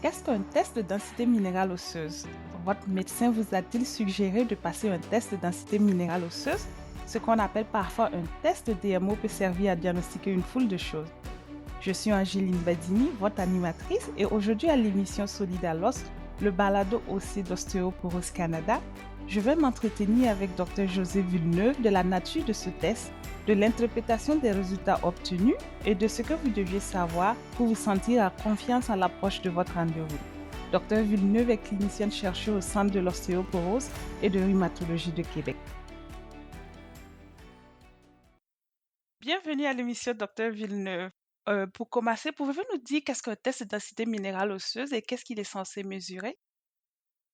Qu'est-ce qu'un test de densité minérale osseuse? Votre médecin vous a-t-il suggéré de passer un test de densité minérale osseuse? Ce qu'on appelle parfois un test DMO peut servir à diagnostiquer une foule de choses. Je suis Angéline Badini, votre animatrice, et aujourd'hui à l'émission Solide à l'os, le balado aussi d'Ostéoporose Canada, je vais m'entretenir avec Dr José Villeneuve de la nature de ce test, de l'interprétation des résultats obtenus et de ce que vous deviez savoir pour vous sentir en confiance en l'approche de votre rendez-vous. Dr Villeneuve est clinicienne chercheuse au Centre de l'ostéoporose et de rhumatologie de Québec. Bienvenue à l'émission Dr Villeneuve. Pour commencer, pouvez-vous nous dire qu'est-ce qu'un test de densité minérale osseuse et qu'est-ce qu'il est censé mesurer?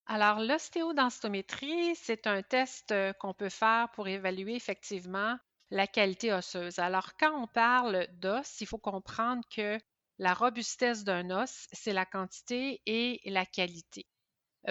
Alors, l'ostéodensitométrie, c'est un test qu'on peut faire pour évaluer effectivement la qualité osseuse. Alors, quand on parle d'os, il faut comprendre que la robustesse d'un os, c'est la quantité et la qualité.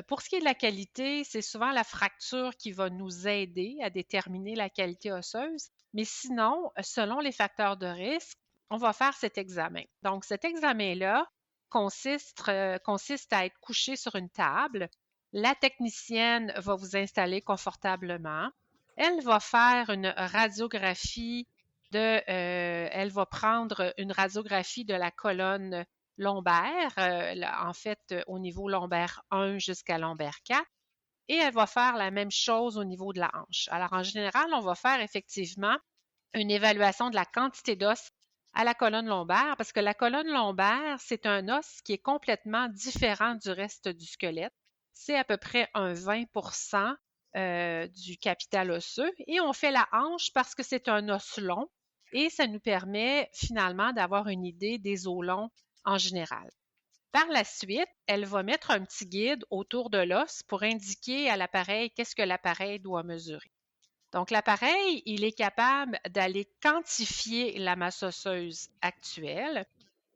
Pour ce qui est de la qualité, c'est souvent la fracture qui va nous aider à déterminer la qualité osseuse. Mais sinon, selon les facteurs de risque, on va faire cet examen. Donc, cet examen-là consiste à être couché sur une table. La technicienne va vous installer confortablement. Elle va faire une radiographie elle va prendre une radiographie de la colonne lombaire, en fait, au niveau lombaire 1 jusqu'à lombaire 4, et elle va faire la même chose au niveau de la hanche. Alors, en général, on va faire effectivement une évaluation de la quantité d'os à la colonne lombaire, parce que la colonne lombaire, c'est un os qui est complètement différent du reste du squelette. C'est à peu près un 20 du capital osseux. Et on fait la hanche parce que c'est un os long et ça nous permet finalement d'avoir une idée des os longs en général. Par la suite, elle va mettre un petit guide autour de l'os pour indiquer à l'appareil qu'est-ce que l'appareil doit mesurer. Donc, l'appareil, il est capable d'aller quantifier la masse osseuse actuelle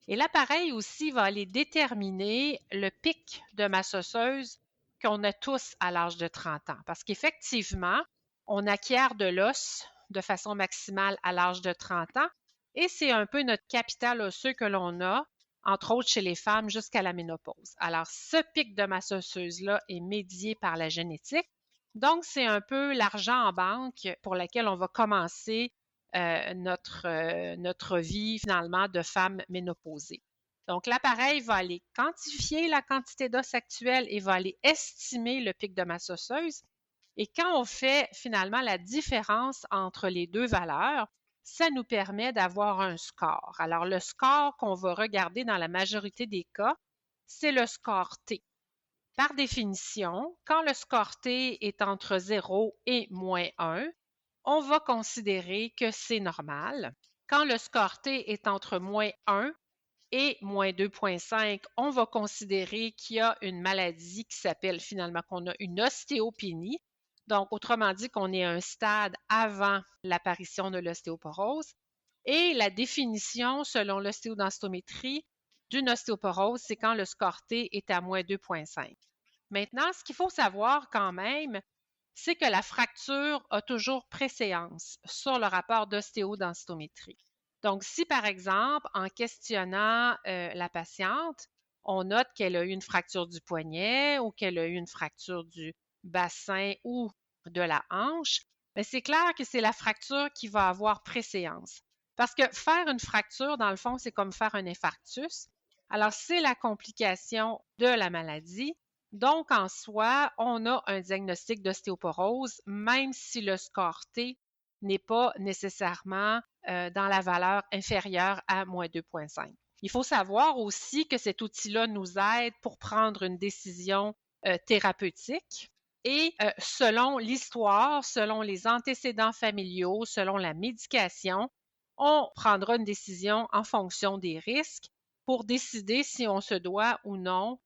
et l'appareil aussi va aller déterminer le pic de masse osseuse qu'on a tous à l'âge de 30 ans. Parce qu'effectivement, on acquiert de l'os de façon maximale à l'âge de 30 ans et c'est un peu notre capital osseux que l'on a, entre autres chez les femmes, jusqu'à la ménopause. Alors, ce pic de masse osseuse-là est médié par la génétique. Donc, c'est un peu l'argent en banque pour lequel on va commencer notre vie finalement de femme ménopausée. Donc, l'appareil va aller quantifier la quantité d'os actuelle et va aller estimer le pic de masse osseuse. Et quand on fait finalement la différence entre les deux valeurs, ça nous permet d'avoir un score. Alors, le score qu'on va regarder dans la majorité des cas, c'est le score T. Par définition, quand le score T est entre 0 et -1, on va considérer que c'est normal. Quand le score T est entre -1 et -2,5, on va considérer qu'il y a une maladie qui s'appelle finalement qu'on a une ostéopénie. Donc, autrement dit, qu'on est à un stade avant l'apparition de l'ostéoporose. Et la définition, selon l'ostéodensitométrie, d'une ostéoporose, c'est quand le score T est à -2,5. Maintenant, ce qu'il faut savoir quand même, c'est que la fracture a toujours préséance sur le rapport d'ostéodensitométrie. Donc, si par exemple, en questionnant la patiente, on note qu'elle a eu une fracture du poignet ou qu'elle a eu une fracture du bassin ou de la hanche, bien, c'est clair que c'est la fracture qui va avoir préséance. Parce que faire une fracture, dans le fond, c'est comme faire un infarctus. Alors, c'est la complication de la maladie. Donc, en soi, on a un diagnostic d'ostéoporose, même si le score T n'est pas nécessairement dans la valeur inférieure à -2,5. Il faut savoir aussi que cet outil-là nous aide pour prendre une décision thérapeutique. Et selon l'histoire, selon les antécédents familiaux, selon la médication, on prendra une décision en fonction des risques pour décider si on se doit ou non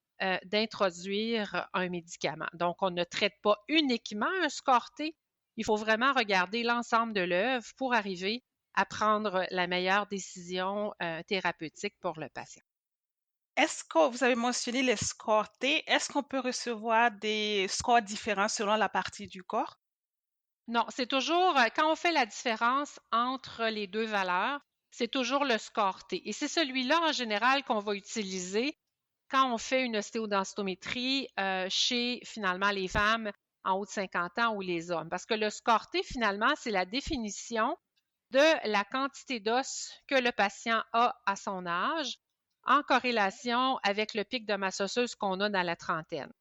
d'introduire un médicament. Donc, on ne traite pas uniquement un score T. Il faut vraiment regarder l'ensemble de l'œuvre pour arriver à prendre la meilleure décision thérapeutique pour le patient. Est-ce que vous avez mentionné les scores T? Est-ce qu'on peut recevoir des scores différents selon la partie du corps? Non, c'est toujours, quand on fait la différence entre les deux valeurs, c'est toujours le score T. Et c'est celui-là, en général, qu'on va utiliser quand on fait une ostéodensitométrie chez finalement les femmes en haut de 50 ans ou les hommes. Parce que le score T, finalement, c'est la définition de la quantité d'os que le patient a à son âge en corrélation avec le pic de masse osseuse qu'on a dans la trentaine.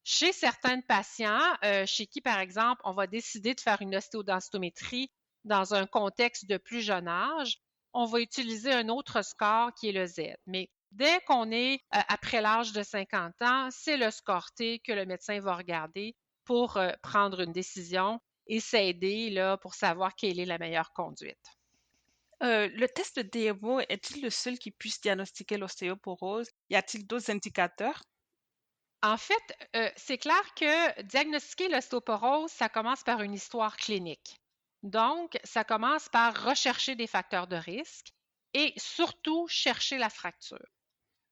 Chez certains patients, chez qui, par exemple, on va décider de faire une ostéodensitométrie dans un contexte de plus jeune âge, on va utiliser un autre score qui est le Z. Mais dès qu'on est après l'âge de 50 ans, c'est le score T que le médecin va regarder pour prendre une décision et s'aider là, pour savoir quelle est la meilleure conduite. Le test de DMO est-il le seul qui puisse diagnostiquer l'ostéoporose? Y a-t-il d'autres indicateurs? En fait, c'est clair que diagnostiquer l'ostéoporose, ça commence par une histoire clinique. Donc, ça commence par rechercher des facteurs de risque et surtout chercher la fracture.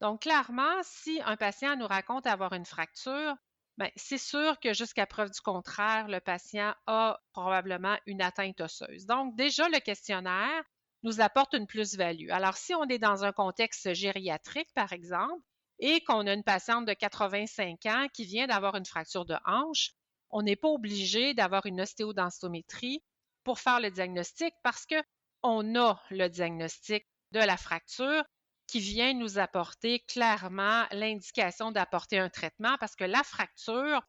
Donc, clairement, si un patient nous raconte avoir une fracture, bien, c'est sûr que jusqu'à preuve du contraire, le patient a probablement une atteinte osseuse. Donc, déjà, le questionnaire nous apporte une plus-value. Alors, si on est dans un contexte gériatrique, par exemple, et qu'on a une patiente de 85 ans qui vient d'avoir une fracture de hanche, on n'est pas obligé d'avoir une ostéodensitométrie pour faire le diagnostic parce qu'on a le diagnostic de la fracture qui vient nous apporter clairement l'indication d'apporter un traitement parce que la fracture,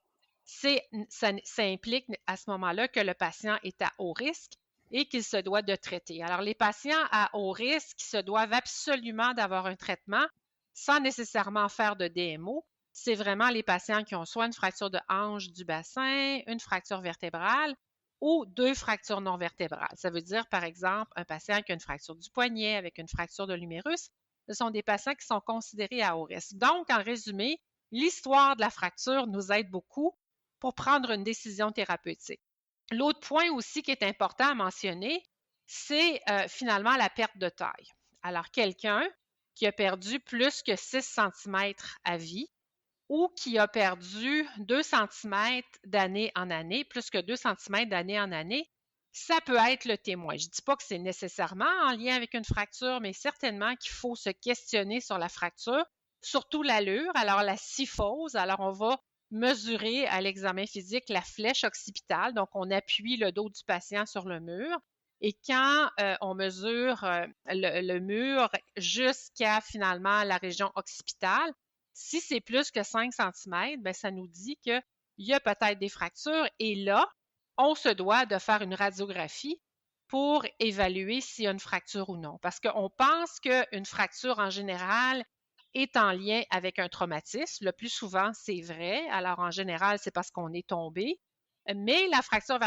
ça implique à ce moment-là que le patient est à haut risque et qu'il se doit de traiter. Alors, les patients à haut risque se doivent absolument d'avoir un traitement sans nécessairement faire de DMO. C'est vraiment les patients qui ont soit une fracture de hanche du bassin, une fracture vertébrale ou 2 fractures non vertébrales. Ça veut dire, par exemple, un patient qui a une fracture du poignet avec une fracture de l'humérus. Ce sont des patients qui sont considérés à haut risque. Donc, en résumé, l'histoire de la fracture nous aide beaucoup pour prendre une décision thérapeutique. L'autre point aussi qui est important à mentionner, c'est finalement la perte de taille. Alors, quelqu'un qui a perdu plus que 6 cm à vie ou qui a perdu 2 cm d'année en année, plus que 2 cm d'année en année, ça peut être le témoin. Je ne dis pas que c'est nécessairement en lien avec une fracture, mais certainement qu'il faut se questionner sur la fracture, surtout l'allure. Alors, la syphose, alors on va mesurer à l'examen physique la flèche occipitale. Donc, on appuie le dos du patient sur le mur. Et quand on mesure le mur jusqu'à finalement la région occipitale, si c'est plus que 5 cm, bien, ça nous dit qu'il y a peut-être des fractures. Et là, on se doit de faire une radiographie pour évaluer s'il y a une fracture ou non. Parce qu'on pense qu'une fracture en général est en lien avec un traumatisme. Le plus souvent, c'est vrai. Alors, en général, c'est parce qu'on est tombé. Mais la fracture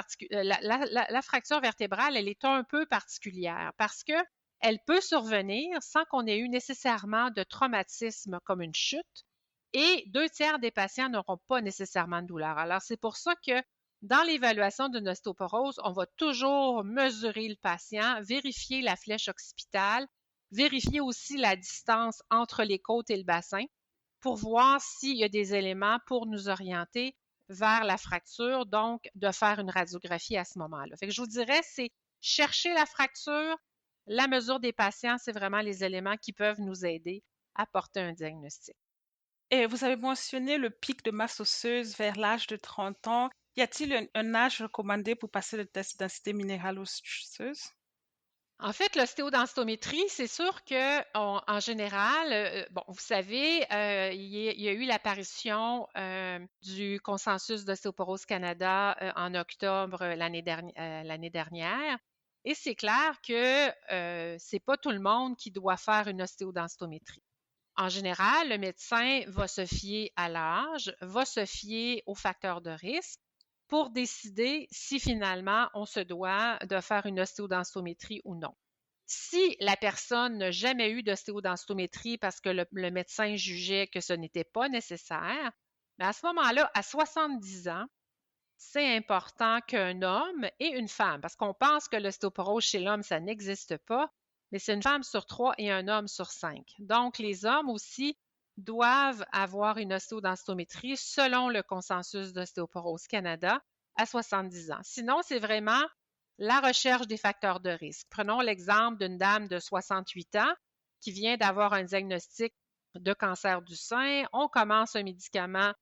vertébrale, elle est un peu particulière parce qu'elle peut survenir sans qu'on ait eu nécessairement de traumatisme comme une chute et 2/3 des patients n'auront pas nécessairement de douleur. Alors, c'est pour ça que dans l'évaluation d'une ostéoporose, on va toujours mesurer le patient, vérifier la flèche occipitale, vérifier aussi la distance entre les côtes et le bassin pour voir s'il y a des éléments pour nous orienter vers la fracture, donc de faire une radiographie à ce moment-là. Fait que je vous dirais, c'est chercher la fracture, la mesure des patients, c'est vraiment les éléments qui peuvent nous aider à porter un diagnostic. Et vous avez mentionné le pic de masse osseuse vers l'âge de 30 ans. Y a-t-il un âge recommandé pour passer le test de densité minérale osseuse? En fait, l'ostéodensitométrie, c'est sûr que en général, bon, vous savez, il y a eu l'apparition du consensus d'Ostéoporose Canada en octobre l'année dernière. Et c'est clair que c'est pas tout le monde qui doit faire une ostéodensitométrie. En général, le médecin va se fier à l'âge, va se fier aux facteurs de risque pour décider si finalement on se doit de faire une ostéodensitométrie ou non. Si la personne n'a jamais eu d'ostéodensitométrie parce que le médecin jugeait que ce n'était pas nécessaire, bien à ce moment-là, à 70 ans, c'est important qu'un homme et une femme, parce qu'on pense que l'ostéoporose chez l'homme, ça n'existe pas, mais c'est une femme sur 3 et un homme sur 5. Donc, les hommes aussi doivent avoir une ostéodensitométrie selon le consensus d'Ostéoporose Canada à 70 ans. Sinon, c'est vraiment la recherche des facteurs de risque. Prenons l'exemple d'une dame de 68 ans qui vient d'avoir un diagnostic de cancer du sein, on commence un médicament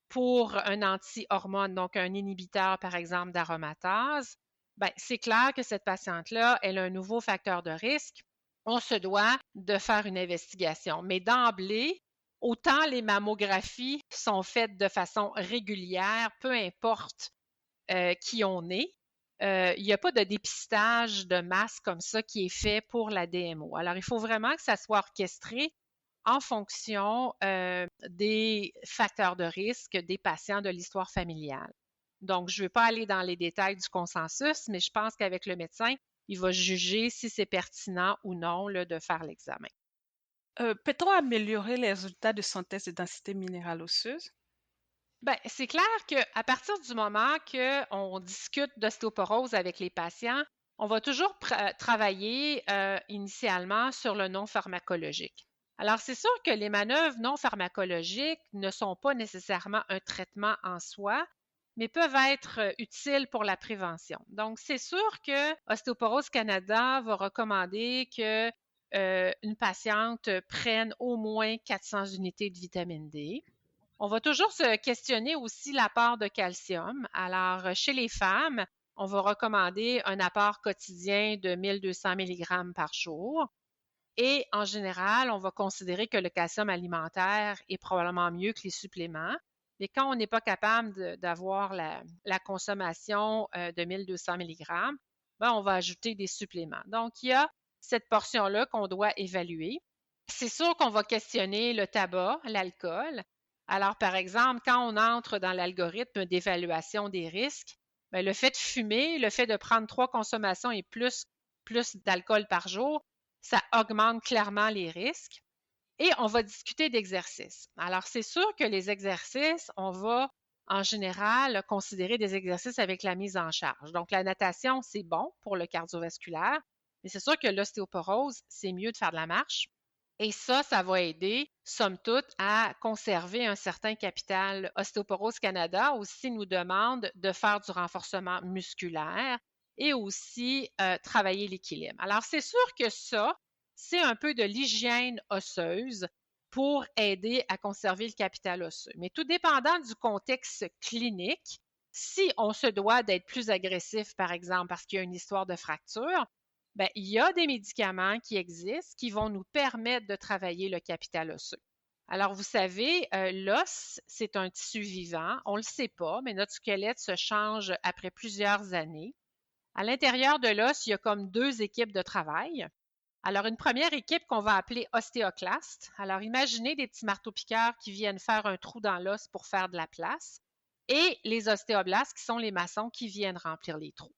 pour un anti-hormone, donc un inhibiteur, par exemple, d'aromatase, ben, c'est clair que cette patiente-là, elle a un nouveau facteur de risque. On se doit de faire une investigation. Mais d'emblée, autant les mammographies sont faites de façon régulière, peu importe qui on est, il n'y a pas de dépistage de masse comme ça qui est fait pour la DMO. Alors, il faut vraiment que ça soit orchestré en fonction des facteurs de risque des patients de l'histoire familiale. Donc, je ne vais pas aller dans les détails du consensus, mais je pense qu'avec le médecin, il va juger si c'est pertinent ou non là, de faire l'examen. Peut-on améliorer les résultats de son test de densité minérale osseuse? Bien, c'est clair qu'à partir du moment qu'on discute d'ostéoporose avec les patients, on va toujours travailler initialement sur le non pharmacologique. Alors, c'est sûr que les manœuvres non pharmacologiques ne sont pas nécessairement un traitement en soi, mais peuvent être utiles pour la prévention. Donc, c'est sûr que Ostéoporose Canada va recommander que une patiente prenne au moins 400 unités de vitamine D. On va toujours se questionner aussi l'apport de calcium. Alors, chez les femmes, on va recommander un apport quotidien de 1200 mg par jour. Et en général, on va considérer que le calcium alimentaire est probablement mieux que les suppléments. Mais quand on n'est pas capable d'avoir la consommation de 1200 mg, ben, on va ajouter des suppléments. Donc, il y a cette portion-là qu'on doit évaluer. C'est sûr qu'on va questionner le tabac, l'alcool. Alors, par exemple, quand on entre dans l'algorithme d'évaluation des risques, bien, le fait de fumer, le fait de prendre 3 consommations et plus d'alcool par jour, ça augmente clairement les risques. Et on va discuter d'exercices. Alors, c'est sûr que les exercices, on va en général considérer des exercices avec la mise en charge. Donc, la natation, c'est bon pour le cardiovasculaire, mais c'est sûr que l'ostéoporose, c'est mieux de faire de la marche. Et ça va aider, somme toute, à conserver un certain capital. Ostéoporose Canada aussi nous demande de faire du renforcement musculaire et aussi travailler l'équilibre. Alors, c'est sûr que ça, c'est un peu de l'hygiène osseuse pour aider à conserver le capital osseux. Mais tout dépendant du contexte clinique, si on se doit d'être plus agressif, par exemple, parce qu'il y a une histoire de fracture, bien, il y a des médicaments qui existent qui vont nous permettre de travailler le capital osseux. Alors, vous savez, l'os, c'est un tissu vivant. On ne le sait pas, mais notre squelette se change après plusieurs années. À l'intérieur de l'os, il y a comme 2 équipes de travail. Alors, une première équipe qu'on va appeler ostéoclastes. Alors, imaginez des petits marteaux-piqueurs qui viennent faire un trou dans l'os pour faire de la place. Et les ostéoblastes, qui sont les maçons qui viennent remplir les trous.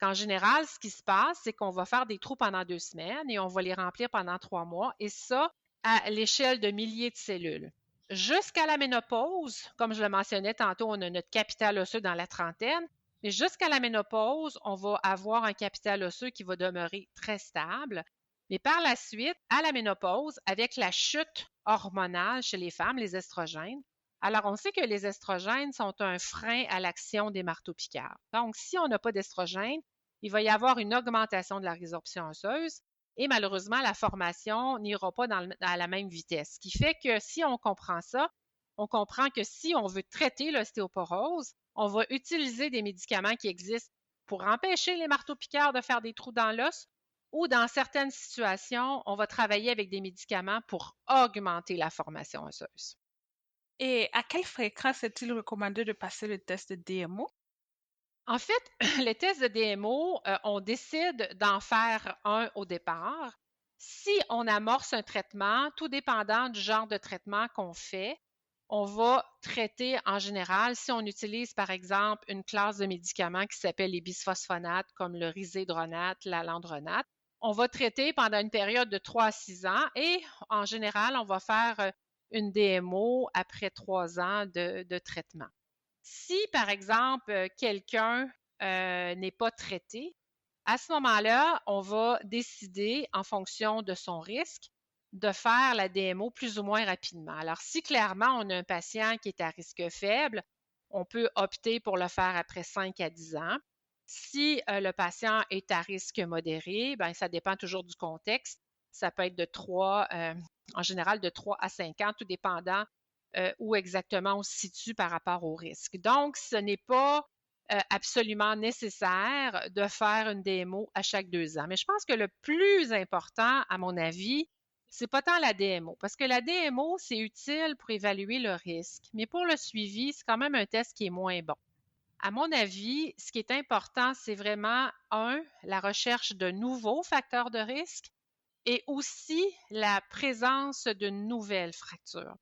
En général, ce qui se passe, c'est qu'on va faire des trous pendant 2 semaines et on va les remplir pendant 3 mois. Et ça, à l'échelle de milliers de cellules. Jusqu'à la ménopause, comme je le mentionnais tantôt, on a notre capital osseux dans la trentaine. Mais jusqu'à la ménopause, on va avoir un capital osseux qui va demeurer très stable. Mais par la suite, à la ménopause, avec la chute hormonale chez les femmes, les estrogènes, alors on sait que les estrogènes sont un frein à l'action des marteaux-piqueurs. Donc, si on n'a pas d'estrogènes, il va y avoir une augmentation de la résorption osseuse et malheureusement, la formation n'ira pas à la même vitesse. Ce qui fait que si on comprend ça, on comprend que si on veut traiter l'ostéoporose, on va utiliser des médicaments qui existent pour empêcher les marteaux-piqueurs de faire des trous dans l'os ou dans certaines situations, on va travailler avec des médicaments pour augmenter la formation osseuse. Et à quelle fréquence est-il recommandé de passer le test de DMO? En fait, les tests de DMO, on décide d'en faire un au départ. Si on amorce un traitement, tout dépendant du genre de traitement qu'on fait, on va traiter en général, si on utilise par exemple une classe de médicaments qui s'appelle les bisphosphonates comme le risédronate, l'alendronate, on va traiter pendant une période de 3 à 6 ans et en général, on va faire une DMO après 3 ans de traitement. Si, par exemple, quelqu'un n'est pas traité, à ce moment-là, on va décider, en fonction de son risque, de faire la DMO plus ou moins rapidement. Alors, si clairement on a un patient qui est à risque faible, on peut opter pour le faire après 5 à 10 ans. Si le patient est à risque modéré, bien, ça dépend toujours du contexte. Ça peut être de 3 en général de 3 à 5 ans, tout dépendant où exactement on se situe par rapport au risque. Donc, ce n'est pas absolument nécessaire de faire une DMO à chaque 2 ans. Mais je pense que le plus important, à mon avis, c'est pas tant la DMO, parce que la DMO, c'est utile pour évaluer le risque, mais pour le suivi, c'est quand même un test qui est moins bon. À mon avis, ce qui est important, c'est vraiment, la recherche de nouveaux facteurs de risque et aussi la présence d'une nouvelle fracture.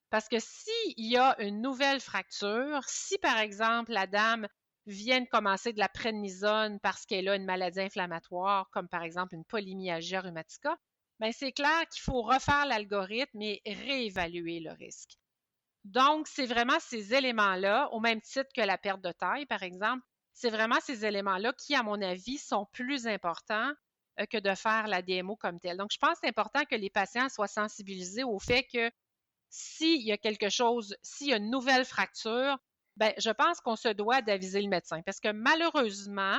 Parce que s'il y a une nouvelle fracture, si par exemple la dame vient de commencer de la prednisone parce qu'elle a une maladie inflammatoire, comme par exemple une polymyalgie rheumatica, bien c'est clair qu'il faut refaire l'algorithme et réévaluer le risque. Donc, c'est vraiment ces éléments-là, au même titre que la perte de taille, par exemple, c'est vraiment ces éléments-là qui, à mon avis, sont plus importants que de faire la DMO comme telle. Donc, je pense que c'est important que les patients soient sensibilisés au fait que s'il y a quelque chose, s'il y a une nouvelle fracture, ben, je pense qu'on se doit d'aviser le médecin. Parce que malheureusement,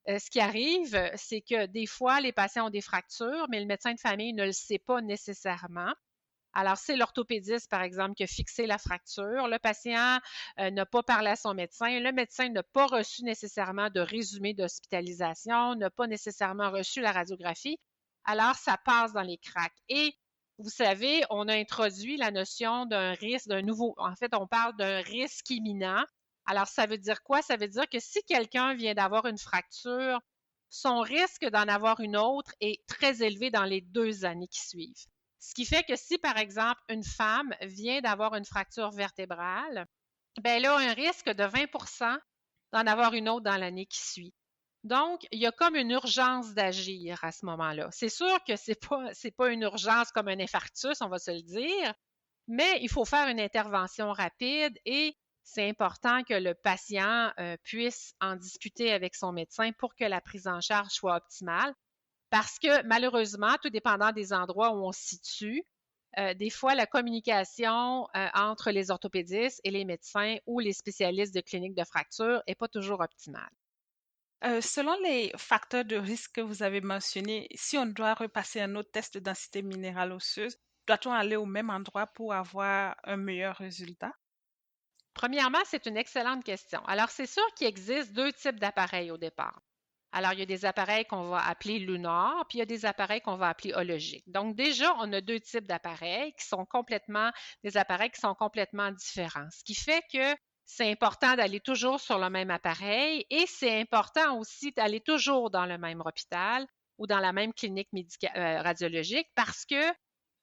ce qui arrive, c'est que des fois, les patients ont des fractures, mais le médecin de famille ne le sait pas nécessairement. Alors, c'est l'orthopédiste, par exemple, qui a fixé la fracture. Le patient n'a pas parlé à son médecin. Le médecin n'a pas reçu nécessairement de résumé d'hospitalisation, n'a pas nécessairement reçu la radiographie. Alors, ça passe dans les cracks. Et vous savez, on a introduit la notion d'un risque, d'un nouveau. En fait, on parle d'un risque imminent. Alors, ça veut dire quoi? Ça veut dire que si quelqu'un vient d'avoir une fracture, son risque d'en avoir une autre est très élevé dans les 2 années qui suivent. Ce qui fait que si, par exemple, une femme vient d'avoir une fracture vertébrale, bien, elle a un risque de 20 d'en avoir une autre dans l'année qui suit. Donc, il y a comme une urgence d'agir à ce moment-là. C'est sûr que c'est pas une urgence comme un infarctus, on va se le dire, mais il faut faire une intervention rapide et c'est important que le patient puisse en discuter avec son médecin pour que la prise en charge soit optimale. Parce que malheureusement, tout dépendant des endroits où on se situe, des fois, la communication entre les orthopédistes et les médecins ou les spécialistes de clinique de fracture n'est pas toujours optimale. Selon les facteurs de risque que vous avez mentionnés, si on doit repasser un autre test de densité minérale osseuse, doit-on aller au même endroit pour avoir un meilleur résultat? Premièrement, c'est une excellente question. Alors, c'est sûr qu'il existe 2 types d'appareils au départ. Alors, il y a des appareils qu'on va appeler lunars, puis il y a des appareils qu'on va appeler hologiques. Donc, déjà, on a 2 types d'appareils qui sont complètement différents. Ce qui fait que c'est important d'aller toujours sur le même appareil et c'est important aussi d'aller toujours dans le même hôpital ou dans la même clinique radiologique parce que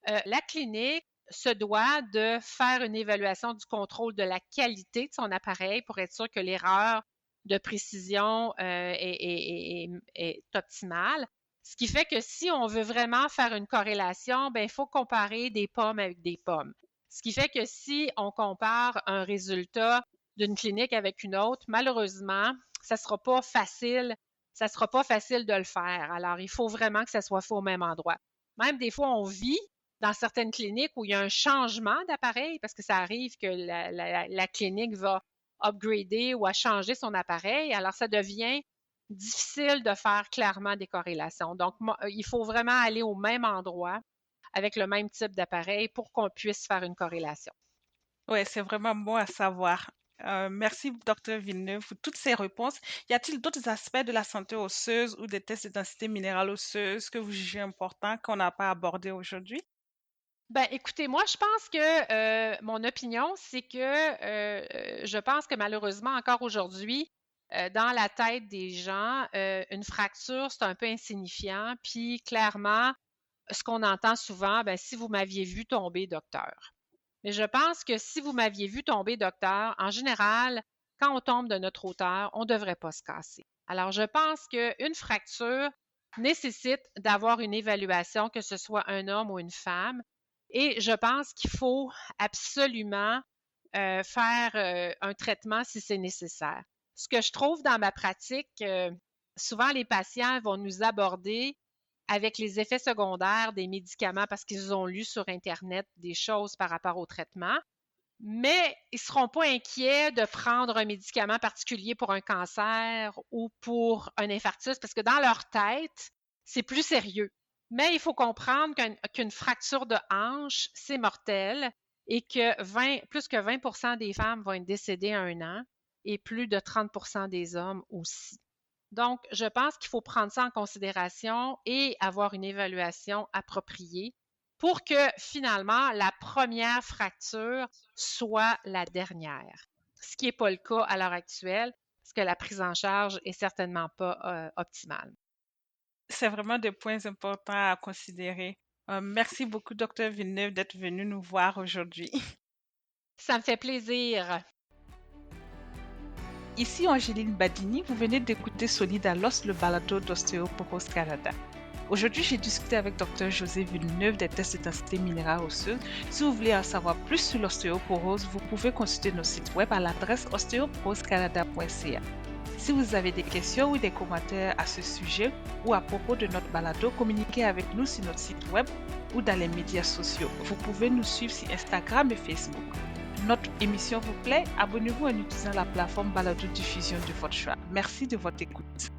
la clinique se doit de faire une évaluation du contrôle de la qualité de son appareil pour être sûr que l'erreur de précision est optimale. Ce qui fait que si on veut vraiment faire une corrélation, ben, il faut comparer des pommes avec des pommes. Ce qui fait que si on compare un résultat d'une clinique avec une autre, malheureusement, ça ne sera pas facile. Ça sera pas facile de le faire. Alors, il faut vraiment que ça soit fait au même endroit. Même des fois, on vit dans certaines cliniques où il y a un changement d'appareil parce que ça arrive que la clinique va upgrader ou à changer son appareil. Alors, ça devient difficile de faire clairement des corrélations. Donc, il faut vraiment aller au même endroit avec le même type d'appareil pour qu'on puisse faire une corrélation. Oui, c'est vraiment bon à savoir. Merci, Dr. Villeneuve, pour toutes ces réponses. Y a-t-il d'autres aspects de la santé osseuse ou des tests de densité minérale osseuse que vous jugez importants qu'on n'a pas abordés aujourd'hui? Ben, écoutez, moi, je pense que mon opinion, c'est que je pense que malheureusement, encore aujourd'hui, dans la tête des gens, une fracture, c'est un peu insignifiant. Puis clairement, ce qu'on entend souvent, ben, si vous m'aviez vu tomber, docteur. Mais je pense que si vous m'aviez vu tomber, docteur, en général, quand on tombe de notre hauteur, on ne devrait pas se casser. Alors, je pense qu'une fracture nécessite d'avoir une évaluation, que ce soit un homme ou une femme. Et je pense qu'il faut absolument faire un traitement si c'est nécessaire. Ce que je trouve dans ma pratique, souvent les patients vont nous aborder avec les effets secondaires des médicaments parce qu'ils ont lu sur Internet des choses par rapport au traitement, mais ils ne seront pas inquiets de prendre un médicament particulier pour un cancer ou pour un infarctus parce que dans leur tête, c'est plus sérieux. Mais il faut comprendre qu'une fracture de hanche, c'est mortel et que plus que 20 des femmes vont être décédées à 1 an et plus de 30 des hommes aussi. Donc, je pense qu'il faut prendre ça en considération et avoir une évaluation appropriée pour que finalement la première fracture soit la dernière, ce qui n'est pas le cas à l'heure actuelle parce que la prise en charge est certainement pas optimale. C'est vraiment des points importants à considérer. Merci beaucoup, Dr. Villeneuve, d'être venu nous voir aujourd'hui. Ça me fait plaisir. Ici Angéline Badini, vous venez d'écouter Solide à l'os, le balado d'Ostéoporose Canada. Aujourd'hui, j'ai discuté avec Dr. José Villeneuve des tests de densité minérale osseuse. Si vous voulez en savoir plus sur l'ostéoporose, vous pouvez consulter nos sites web à l'adresse ostéoporosecanada.ca. Si vous avez des questions ou des commentaires à ce sujet ou à propos de notre balado, communiquez avec nous sur notre site web ou dans les médias sociaux. Vous pouvez nous suivre sur Instagram et Facebook. Notre émission vous plaît? Abonnez-vous en utilisant la plateforme balado diffusion de votre choix. Merci de votre écoute.